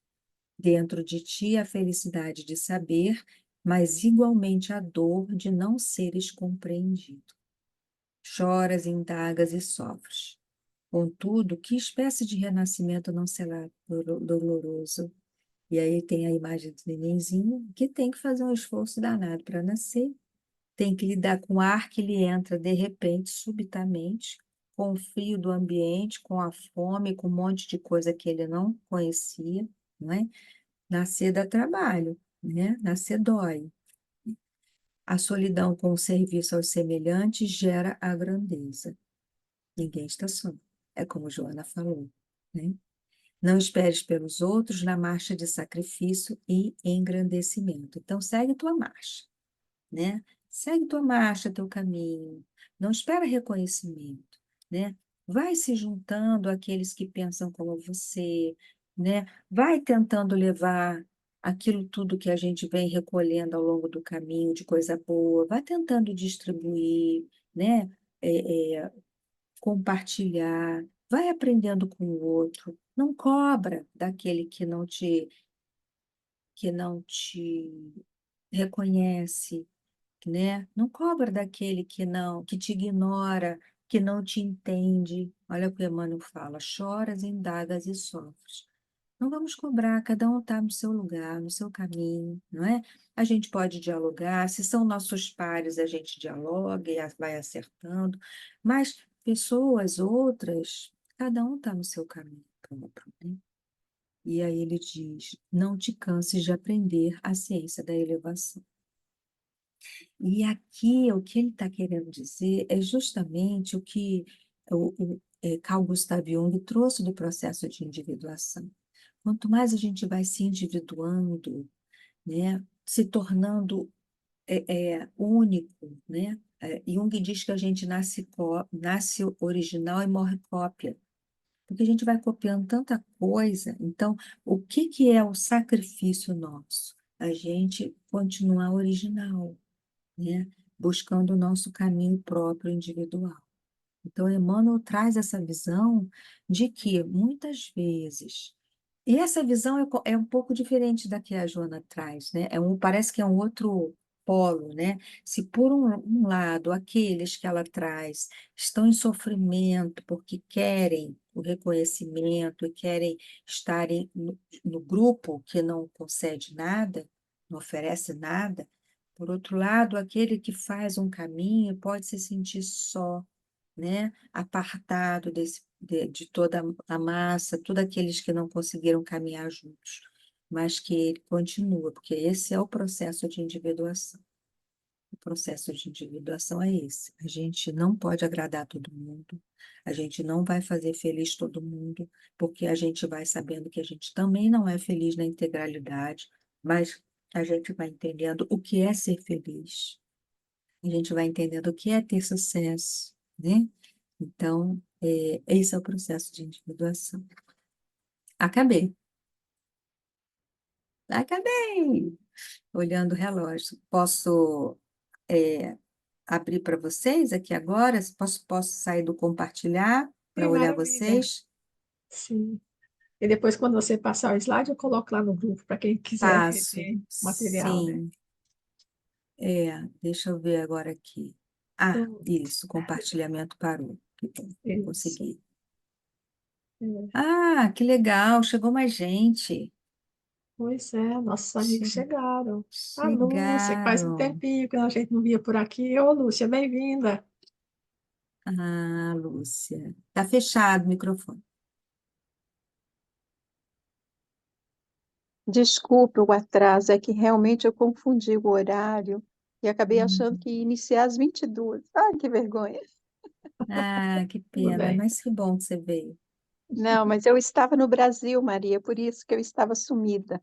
Dentro de ti a felicidade de saber mas igualmente a dor de não seres compreendido. Choras, indagas e sofres. Contudo, que espécie de renascimento não será doloroso? E aí tem a imagem do nenenzinho, que tem que fazer um esforço danado para nascer, tem que lidar com o ar que lhe entra de repente, subitamente, com o frio do ambiente, com a fome, com um monte de coisa que ele não conhecia, não é? Nascer dá trabalho, né? Nascer dói. A solidão com o serviço aos semelhantes gera a grandeza. Ninguém está só. É como Joana falou, né? Não esperes pelos outros na marcha de sacrifício e engrandecimento. Então, segue tua marcha, né? Segue tua marcha, teu caminho. Não espera reconhecimento, né? Vai se juntando àqueles que pensam como você, né? Vai tentando levar aquilo tudo que a gente vem recolhendo ao longo do caminho de coisa boa, vai tentando distribuir, né? É, compartilhar, vai aprendendo com o outro. Não cobra daquele que não te reconhece, né? Não cobra daquele que te ignora, que não te entende. Olha o que Emmanuel fala: choras, indagas e sofres. Não vamos cobrar, cada um está no seu lugar, no seu caminho, não é? A gente pode dialogar, se são nossos pares, a gente dialoga e vai acertando, mas pessoas outras, cada um está no seu caminho próprio, né? E aí ele diz: não te canses de aprender a ciência da elevação. E aqui o que ele está querendo dizer é justamente o que Carl Gustav Jung trouxe do processo de individuação. Quanto mais a gente vai se individuando, né, se tornando único, né? Jung diz que a gente nasce original e morre cópia, porque a gente vai copiando tanta coisa. Então, o que que é o sacrifício nosso? A gente continuar original, né? Buscando o nosso caminho próprio individual. Então, Emmanuel traz essa visão de que, muitas vezes, e essa visão é um pouco diferente da que a Joana traz, né? Parece que é um outro polo, né? Se por um lado aqueles que ela traz estão em sofrimento porque querem o reconhecimento e querem estarem no grupo que não concede nada, não oferece nada, por outro lado, aquele que faz um caminho pode se sentir só, né? Apartado de toda a massa, todos aqueles que não conseguiram caminhar juntos, mas que ele continua, porque esse é o processo de individuação. O processo de individuação é esse. A gente não pode agradar todo mundo, a gente não vai fazer feliz todo mundo, porque a gente vai sabendo que a gente também não é feliz na integralidade, mas a gente vai entendendo o que é ser feliz, a gente vai entendendo o que é ter sucesso, né? Então, esse é o processo de individuação. Acabei. Acabei! Olhando o relógio. Posso abrir para vocês aqui agora? Posso sair do compartilhar para Sim, olhar maravilha. vocês? Sim. E depois, quando você passar o slide, eu coloco lá no grupo para quem quiser Passo. rever o material, né? Sim. Deixa eu ver agora aqui. Ah, Então, isso, compartilhamento parou. Que bom, isso. consegui. É, Ah, que legal, chegou mais gente. pois é, nossos amigos Che- chegaram. A Lúcia, que faz um Chegaram. tempinho que a gente não via por aqui. Ô, Lúcia, bem-vinda. Ah, Lúcia. Tá fechado o microfone. Desculpe o atraso, é que realmente eu confundi o horário e acabei achando Hum. que ia iniciar às 22. Ai, que vergonha. Ah, que Tudo pena, bem. mas que bom que você veio. Não, mas eu estava no Brasil, Maria, por isso que eu estava sumida.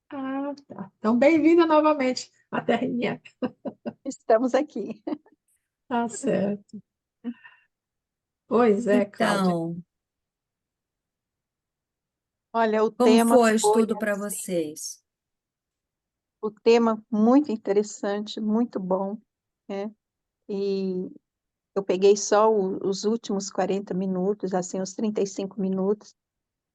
Ah, tá. Então, bem-vinda novamente à terrinha. Estamos aqui. Tá certo. Pois é, Cláudia. Então, Olha, como foi o estudo para vocês? o tema muito interessante, muito bom, né? E eu peguei só os últimos 40 minutos, assim, os 35 minutos,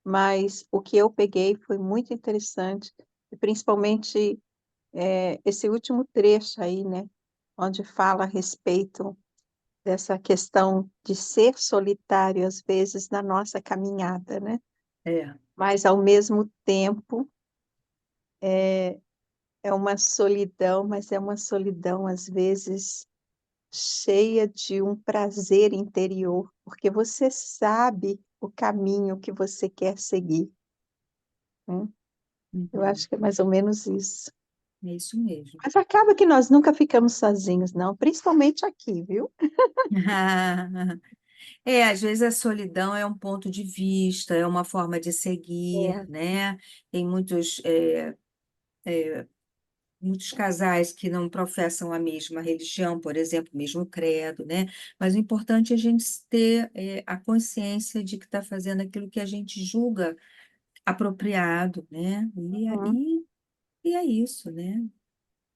mas o que eu peguei foi muito interessante, e principalmente esse último trecho aí, né? Onde fala a respeito dessa questão de ser solitário, às vezes, na nossa caminhada, né? É. Mas, ao mesmo tempo, é uma solidão, mas é uma solidão, às vezes, cheia de um prazer interior, porque você sabe o caminho que você quer seguir, né? Eu Uhum. acho que é mais ou menos isso. É isso mesmo. Mas acaba que nós nunca ficamos sozinhos, não, principalmente aqui, viu? Às vezes a solidão é um ponto de vista, é uma forma de seguir, É, né? Tem muitos casais que não professam a mesma religião, por exemplo, o mesmo credo, né? Mas o importante é a gente ter a consciência de que está fazendo aquilo que a gente julga apropriado, né? uhum, E é isso, né?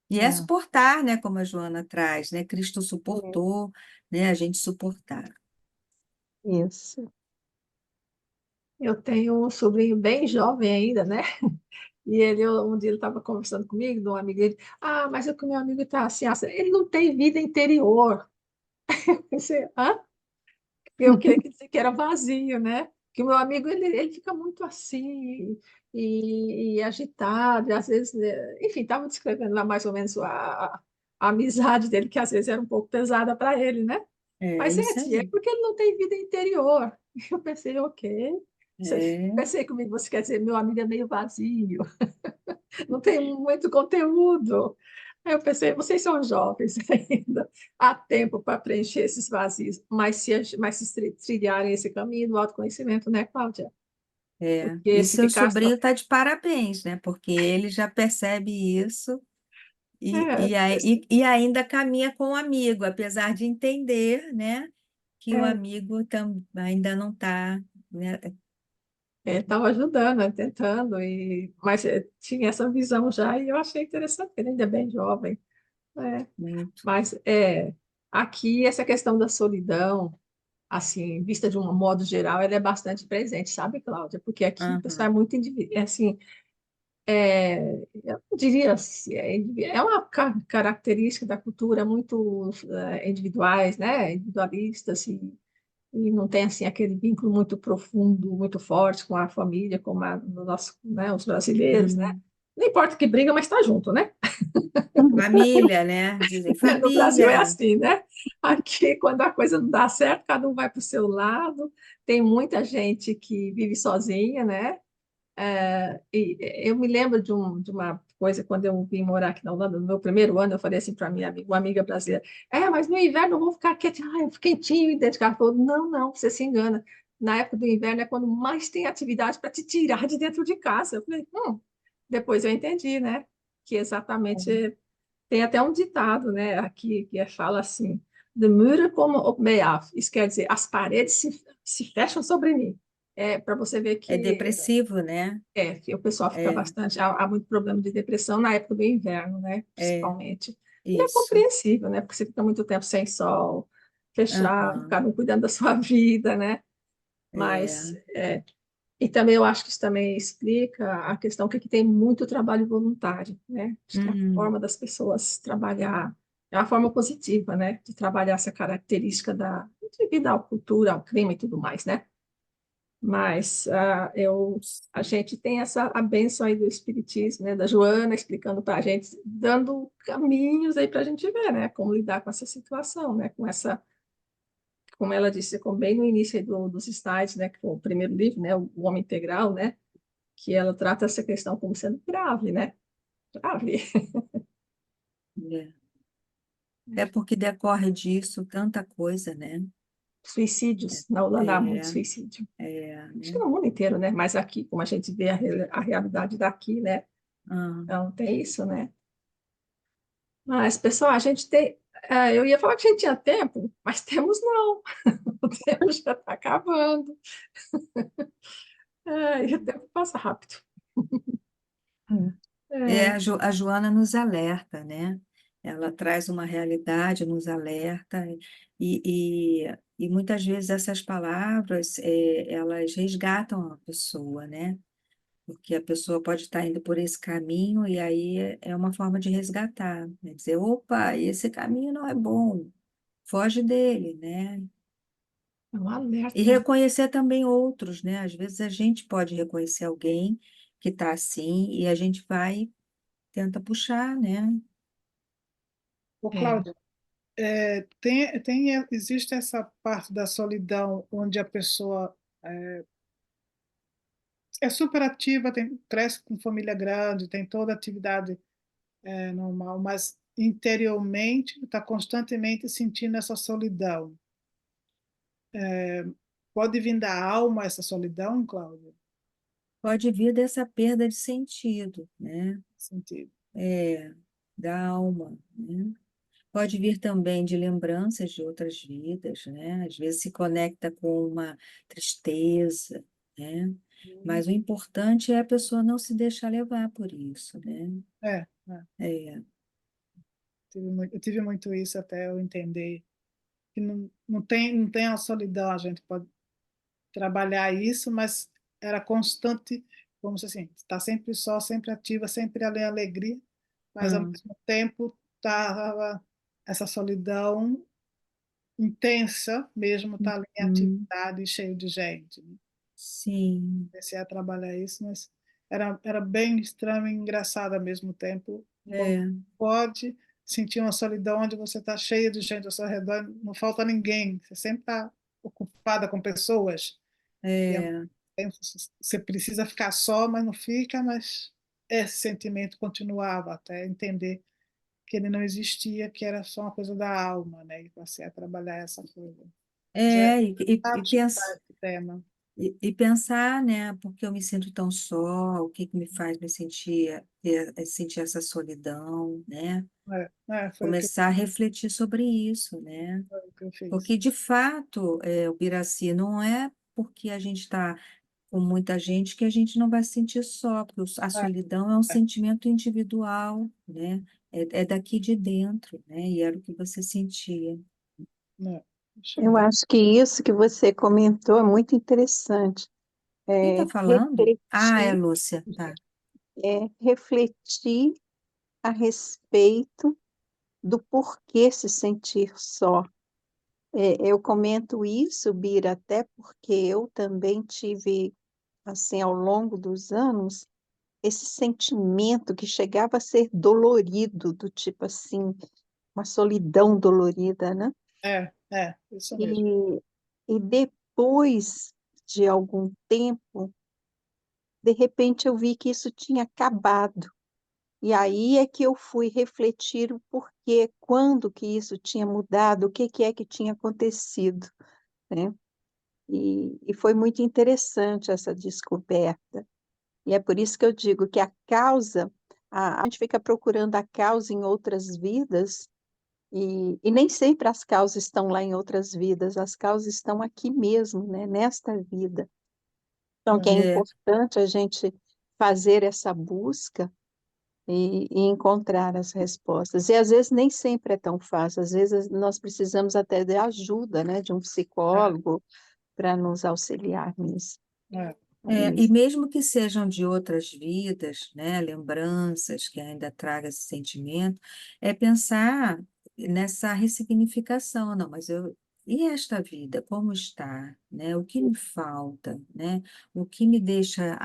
E é É. suportar, né? Como a Joana traz, né? Cristo é, suportou, né? A gente suportar. isso. Eu tenho um sobrinho bem jovem ainda, né? E um dia ele estava conversando comigo, de um amigo dele. Ah, mas é que o meu amigo está assim, assim, ele não tem vida interior. Eu pensei, hã? Eu queria dizer que era vazio, né? Que o meu amigo, ele fica muito assim, e agitado, e às vezes, né? Enfim, estava descrevendo lá mais ou menos a amizade dele, que às vezes era um pouco pesada para ele, né? É Mas isso tia, é aí. porque ele não tem vida interior. Eu pensei, ok. É, Pensei comigo, você quer dizer, meu amigo é meio vazio, não tem muito conteúdo. Aí eu pensei, vocês são jovens ainda, há tempo para preencher esses vazios, mas se trilharem esse caminho do autoconhecimento, né, Cláudia? Porque E se seu ficar só. sobrinho está de parabéns, né? Porque ele já percebe isso É, e ainda caminha com o amigo, apesar de entender, né, que o é, amigo ainda não está, né? estava ajudando, né, tentando, mas tinha essa visão já e eu achei interessante, ele ainda é bem jovem. É, Muito. mas aqui essa questão da solidão, assim, vista de um modo geral, ela é bastante presente, sabe, Cláudia? Porque aqui o pessoal é Aham. muito indivíduo, assim, eu não diria assim, é uma característica da cultura muito individuais, né? Individualistas, e não tem assim aquele vínculo muito profundo, muito forte com a família, como no nosso, né, os brasileiros, né? Uhum. Não importa que briga, mas está junto, né? Família, né? Dizem No Brasil é família. assim, né? Aqui, quando a coisa não dá certo, cada um vai para o seu lado. Tem muita gente que vive sozinha, né? E eu me lembro de uma coisa, quando eu vim morar aqui na Holanda, no meu primeiro ano, eu falei assim para minha amiga, uma amiga brasileira: mas no inverno eu vou ficar quietinho, eu fico quentinho e dentro de casa. Ela falou: não, não, você se engana. Na época do inverno é quando mais tem atividade para te tirar de dentro de casa. Eu falei: depois eu entendi, né? Que exatamente tem até um ditado, né, aqui que fala assim: De muren komen op mij af. Isso quer dizer, as paredes se fecham sobre mim. É para você ver É que depressivo, né? que o pessoal fica É, bastante, há muito problema de depressão na época do inverno, né? é, Principalmente. E é isso. compreensível, né? Porque você fica muito tempo sem sol, fechado, Aham. cada um cuidando da sua vida, né? Mas, É. e também eu acho que isso também explica a questão que aqui tem muito trabalho voluntário, né? Acho que é a Uhum. forma das pessoas trabalhar é uma forma positiva, né? De trabalhar essa característica devido à cultura, ao clima e tudo mais, né? Mas a gente tem a bênção aí do Espiritismo, né, da Joana explicando para a gente, dando caminhos aí para a gente ver, né, como lidar com essa situação, né, como ela disse, como bem no início aí dos slides, né, que foi o primeiro livro, né, o Homem Integral, né, que ela trata essa questão como sendo grave, né, grave. É. É porque decorre disso tanta coisa, né? Suicídios, na Holanda há muito É, suicídio. Acho que né? no mundo inteiro, né, mas aqui, como a gente vê a realidade daqui, né, Ah, então tem isso, né. Mas, pessoal, a gente tem. Eu ia falar que a gente tinha tempo, mas temos não. O tempo já está acabando. E o tempo passa rápido. É, a Joana nos alerta, né? Ela traz uma realidade, nos alerta, e muitas vezes essas palavras, elas resgatam a pessoa, né? Porque a pessoa pode estar indo por esse caminho e aí é uma forma de resgatar, né? Dizer, opa, esse caminho não é bom, foge dele, né? É um E alerta. reconhecer também outros, né? Às vezes a gente pode reconhecer alguém que está assim e a gente vai, tenta puxar, né? Ô, É. Cláudia, existe essa parte da solidão onde a pessoa é super ativa, cresce com família grande, tem toda a atividade normal, mas interiormente está constantemente sentindo essa solidão. Pode vir da alma essa solidão, Cláudia? Pode vir dessa perda de sentido, né? Sentido. É, da alma, né? Pode vir também de lembranças de outras vidas, né? Às vezes se conecta com uma tristeza, né? Mas o importante é a pessoa não se deixar levar por isso, né? É, é. É, Eu tive muito isso até eu entender que não tem a solidão, a gente pode trabalhar isso, mas era constante, como se assim, está sempre só, sempre ativa, sempre alegria, mas ao ah, mesmo tempo estava essa solidão intensa, mesmo tá ali em hum, atividade, cheio de gente, né? sim, Comecei a trabalhar isso, mas era bem estranho e engraçado ao mesmo tempo, como é, pode sentir uma solidão onde você está cheio de gente ao seu redor, não falta ninguém, você sempre está ocupada com pessoas, e ao mesmo é, tempo você precisa ficar só, mas não fica, mas esse sentimento continuava até entender que ele não existia, que era só uma coisa da alma, né? E passei a trabalhar essa coisa. Já é, sabe estudar esse tema. e pensar, né, porque eu me sinto tão só, o que que me faz me sentir, sentir essa solidão, né? Foi o que Começar a refletir sobre isso, né? eu Porque, fiz. de fato, o Biraci não é porque a gente está com muita gente que a gente não vai se sentir só, porque a É, solidão é um é, sentimento individual, né? É daqui de dentro, né? E era o que você sentia. né? Deixa eu Eu ver. acho que isso que você comentou é muito interessante. Quem está É falando? Ah, é refletir, Lúcia, tá. refletir a respeito do porquê se sentir só. Eu comento isso, Bira, até porque eu também tive, assim, ao longo dos anos, esse sentimento que chegava a ser dolorido, do tipo assim, uma solidão dolorida, né? Isso mesmo. E depois de algum tempo, de repente eu vi que isso tinha acabado. E aí é que eu fui refletir o porquê, quando que isso tinha mudado, o que que é que tinha acontecido, né? E foi muito interessante essa descoberta. E é por isso que eu digo que a causa, a gente fica procurando a causa em outras vidas, e nem sempre as causas estão lá em outras vidas, as causas estão aqui mesmo, né? Nesta vida. Então, que é É, importante a gente fazer essa busca e encontrar as respostas. E às vezes nem sempre é tão fácil, às vezes nós precisamos até de ajuda, né? De um É, psicólogo para nos auxiliar nisso. é, É e isso. mesmo que sejam de outras vidas, né, lembranças que ainda tragam esse sentimento, é pensar nessa ressignificação, não, mas e esta vida, como está, né? O que me falta, né? O que me deixa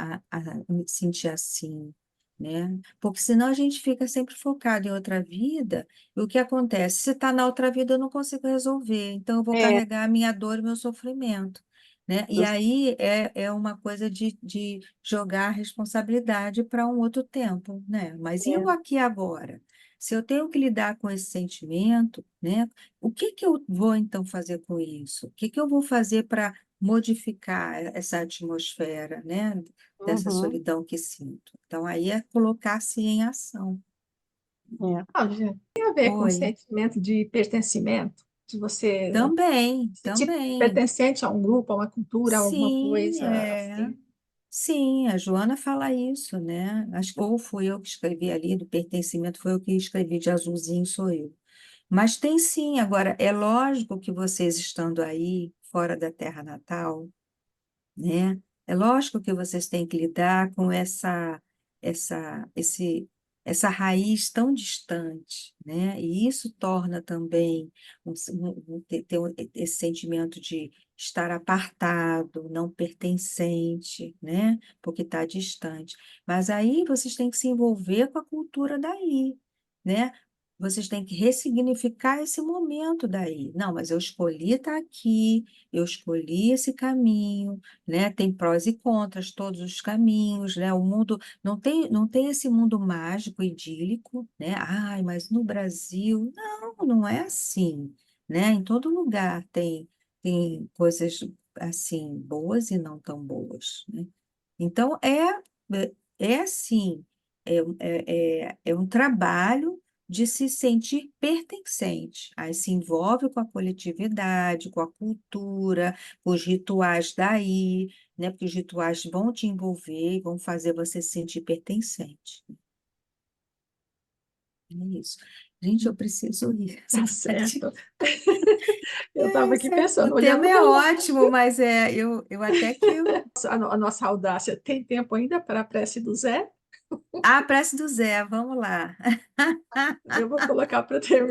me sentir assim, né? Porque senão a gente fica sempre focado em outra vida, e o que acontece? Se está na outra vida, eu não consigo resolver, então eu vou É, carregar a minha dor e meu sofrimento, né? E aí é uma coisa de jogar a responsabilidade para um outro tempo, né? Mas e é, o aqui e agora? Se eu tenho que lidar com esse sentimento, né? O que que eu vou então fazer com isso? O que que eu vou fazer para modificar essa atmosfera, né? Dessa uhum, solidão que sinto. Então aí é colocar-se em ação. é. Cláudia, tem a ver com o Oi. sentimento de pertencimento, de você Também, se sentir também. pertencente a um grupo, a uma cultura, a alguma Sim, coisa assim. Sim, a Joana fala isso, né? Acho que ou fui eu que escrevi ali, do pertencimento, foi eu que escrevi de azulzinho, sou eu. Mas tem sim, agora, é lógico que vocês estando aí, fora da terra natal, né? É lógico que vocês têm que lidar com essa, esse, essa raiz tão distante, né? E isso torna também esse sentimento de estar apartado, não pertencente, né? Porque está distante. Mas aí vocês têm que se envolver com a cultura daí, né? Vocês têm que ressignificar esse momento daí. Não, mas eu escolhi estar aqui, eu escolhi esse caminho, né? Tem prós e contras, todos os caminhos, né? O mundo não tem esse mundo mágico, idílico, né? Ai, mas no Brasil, não é assim, né? Em todo lugar tem coisas assim boas e não tão boas, né? Então é assim, é um trabalho de se sentir pertencente. Aí se envolve com a coletividade, com a cultura, com os rituais daí, né? Porque os rituais vão te envolver e vão fazer você se sentir pertencente. É isso. Gente, eu preciso ir. Tá Você tá certo. Eu estava aqui O pensando, olhando tema é para ótimo, mas eu até que... a nossa audácia. Tem tempo ainda para a prece do Zé? Ah, prece do Zé, vamos lá. Eu vou colocar para terminar.